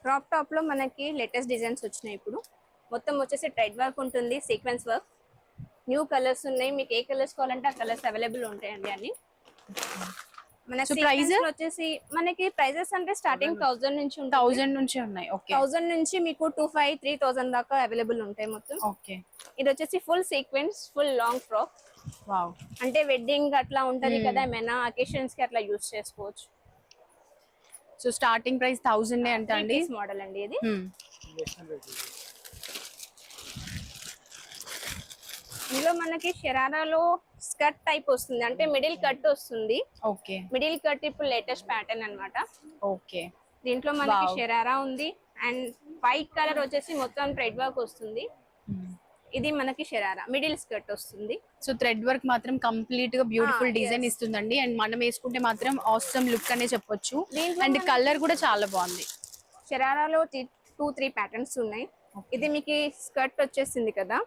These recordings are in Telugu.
క్రాప్ టాప్ లో మనకి లేటెస్ట్ డిజైన్స్ వచ్చినాయి ఇప్పుడు. మొత్తం వచ్చేసి థ్రెడ్ వర్క్ ఉంటుంది, సీక్వెన్స్ వర్క్. న్యూ కలర్స్ ఉన్నాయి, మీకు ఏ కలర్స్ కావాలంటే ఆ కలర్స్ అవైలబుల్ ఉంటాయండి అన్ని. మన సో ప్రైస్ సీక్వెన్స్ లో వచ్చేసి మనకి ప్రైజెస్ అంటే స్టార్టింగ్ 1000 నుంచి ఉంటుంది. 1000 నుంచి ఉన్నాయి. ఓకే. 1000 నుంచి మీకు 2500 3000 దాకా అవైలబుల్ ఉంటాయి మొత్తం. ఓకే. ఇది వచ్చేసి full sequence, full long frock. Wow. అంటే వెడ్డింగ్ అట్లా ఉంటది కదా, ఏమైనా అకేషన్స్ కి అట్లా యూస్ చేసుకోవచ్చు. సో స్టార్టింగ్ ప్రైస్ 1000 అంట అండి. మోడల్ అండి ఇది. ఇందులో మనకి షరారాలో స్కర్ట్ టైప్ వస్తుంది, అంటే మిడిల్ కట్ వస్తుంది. ఓకే. మిడిల్ కట్ ఇప్పుడు లేటెస్ట్ ప్యాటర్న్ అన్నమాట. ఓకే. దీంట్లో మనకి షరారా ఉంది అండ్ వైట్ కలర్ వచ్చేసి మొత్తం థ్రెడ్ వర్క్ వస్తుంది. ఇది మనకి షరారా మిడిల్ స్కర్ట్ వస్తుంది. సో థ్రెడ్ వర్క్ మాత్రం కంప్లీట్ గా బ్యూటిఫుల్ డిజైన్ ఇస్తుందండి. అండ్ మనం వేసుకుంటే మాత్రం ఆసమ్ లుక్ అనే చెప్పొచ్చు. అండ్ కలర్ కూడా చాలా బాగుంది. షరారాలో 2-3 ప్యాటర్న్స్ ఉన్నాయి. ఇది మీకు స్కర్ట్ వచ్చేసింది కదా,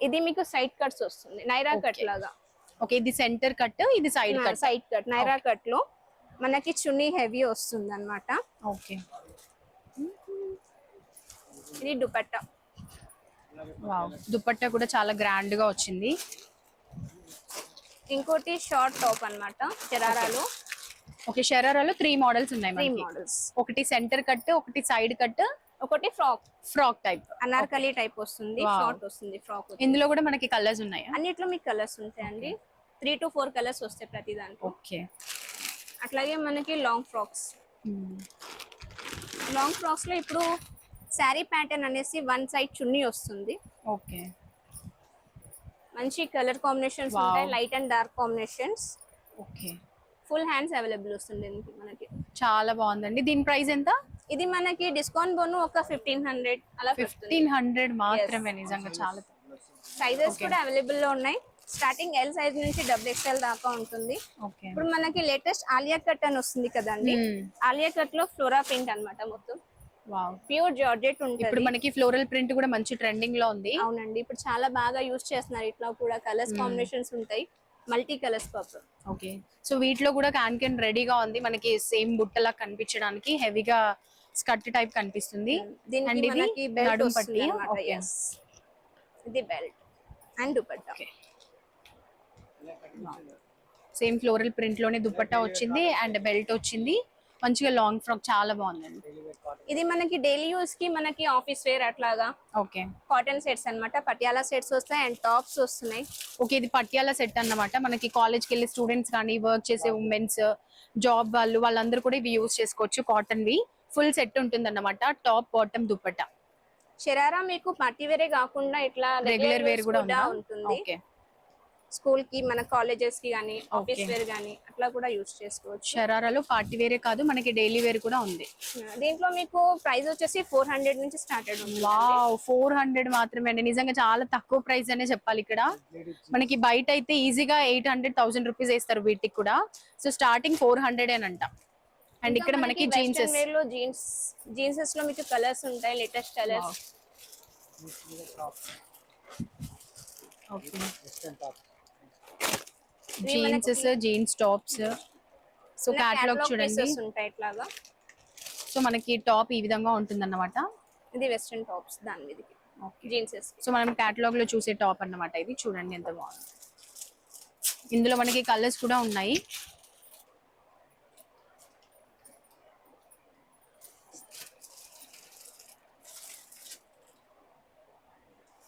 ఇది మీకు సైడ్ కట్స్ వస్తుంది, నైరా కట్ లాగా. ఓకే. ఇది సెంటర్ కట్, ఇది side cut. Side cut Naira cut లో మనకి చున్నీ హెవీ వస్తుంది అన్నమాట. ఓకే. ఇది దుపట్టా. వావ్, దుపట్టా కూడా చాలా గ్రాండ్ గా వచ్చింది. ఇంకోటి షార్ట్ టాప్ అన్నమాట షరారాలో. ఓకే. షరారాలో 3 మోడల్స్ ఉన్నాయి. 3 మోడల్స్. ఒకటి సెంటర్ కట్, ఒకటి సైడ్ కట్, ఒకటి ఫ్రాక్ టైప్, అనార్కలి టైప్ వస్తుంది, షార్ట్ వస్తుంది ఫ్రాక్. ఇందులో కూడా మనకి కలర్స్ ఉన్నాయి. అన్నిట్లో మీకు కలర్స్ ఉంటాయండి. 3 to 4 కలర్స్ వస్తాయి ప్రతి దాంట్లో. ఓకే. అట్లాగే మనకి లాంగ్ ఫ్రాక్స్. లాంగ్ ఫ్రాక్స్ లో ఇప్పుడు శారీ ప్యాటర్న్ అనేసి 1 సైడ్ చున్నీ వస్తుంది. ఓకే. మంచి కలర్ కాంబినేషన్స్ ఉంటాయి, light and dark combinations. Okay. Full hands available వస్తుంది మనకి. చాలా బాగుందండి. దీని ప్రైస్ ఎంత? ఇది మనకి డిస్కౌంట్ బోను ఒక 1500 అలా. 1500 మాత్రమే. నిజంగా చాలా. సైజెస్ కూడా అవైలబుల్ లో ఉన్నాయి. స్టార్టింగ్ ఎల్ సైజ్ నుంచి XXL దాకా ఉంటుంది. ఇప్పుడు మనకి లేటెస్ట్ ఆలియా కట్ అని వస్తుంది కదండి. ఆలియా కట్ లో ఫ్లోరా ప్రింట్ అన్నమాట మొత్తం. వావ్. ప్యూర్ జార్జెట్ ఉంటుంది. ఇప్పుడు మనకి ఫ్లోరల్ ప్రింట్ కూడా మంచి ట్రెండింగ్ లో ఉంది. అవునండి, ఇప్పుడు చాలా బాగా యూస్ చేస్తున్నారు. ఇట్లా కూడా కలర్స్ కాంబినేషన్స్ ఉంటాయి, multi colours purpose. Okay. So వీటిలో కూడా క్యాన్ రెడీగా ఉంది మనకి, సేమ్ బుట్టలా కనిపించడానికి. హెవీగా స్కర్ట్ టైప్ కనిపిస్తుంది. దీనికి మనకి బెల్ట్ వస్తుంది అన్నమాట. yes, ఇది belt and dupatta. Same floral print లోనే దుపట్టా వచ్చింది అండ్ బెల్ట్ వచ్చింది. మంచిగా లాంగ్ ఫ్రాక్, చాలా బాగుందండి. ఇది మనకి డైలీ యూస్ కి, మనకి ఆఫీస్ వేర్ అట్లాగా. ఓకే. కాటన్ సెట్స్ అన్నమాట, పటియాలా సెట్స్ వస్తాయి అండ్ టాప్స్ వస్తున్నాయి. ఓకే. ఇది పటియాలా సెట్ అన్నమాట. మనకి కాలేజ్కి వెళ్ళే స్టూడెంట్స్ కానీ, వర్క్ చేసే ఉమెన్స్, జాబ్ వాళ్ళందరూ కూడా ఇవి యూస్ చేసుకోవచ్చు. కాటన్ వి ఫుల్ సెట్ ఉంటుంది అన్నమాట. Top, bottom, dupatta. షరారా మీకు పార్టీ వేరే కాకుండా ఇట్లా రెగ్యులర్ వేర్ కూడా ఉంటుంది. స్కూల్ కి, మన కాలేజెస్ కి గానీ, ఆఫీస్ వేర్ గానీ అట్లా కూడా యూస్ చేసుకోవచ్చు. షరారాలో పార్టీ వేరే కాదు, మనకి డైలీ వేర్ కూడా ఉంది. దీంట్లో మీకు ప్రైస్ వచ్చేసి 400 నుంచి స్టార్టెడ్ ఉంది. వావ్, 400 మాత్రమే అండి. నిజంగా చాలా తక్కువ ప్రైస్ అనే చెప్పాలి. ఇక్కడ మనకి బయట అయితే ఈజీగా 800-1000 రూపీస్ వేస్తారు వీటికి కూడా. సో స్టార్టింగ్ 400 అంట. అండ్ ఇక్కడ మనకి జీన్సెస్ లో మీకు కలర్స్ ఉంటాయి, latest colours. Jeans tops. So catalogue చూడండి. సో మనకి టాప్ ఈ విధంగా ఉంటుంది అన్నమాట. ఇది వెస్ట్రన్ టాప్స్ దాని మీదకి జీన్సెస్. సో మనం క్యాటలాగ్ లో చూసే టాప్ అన్నమాట. ఇది చూడండి ఎంత బాగుంది. ఇందులో మనకి కలర్స్ కూడా ఉన్నాయి.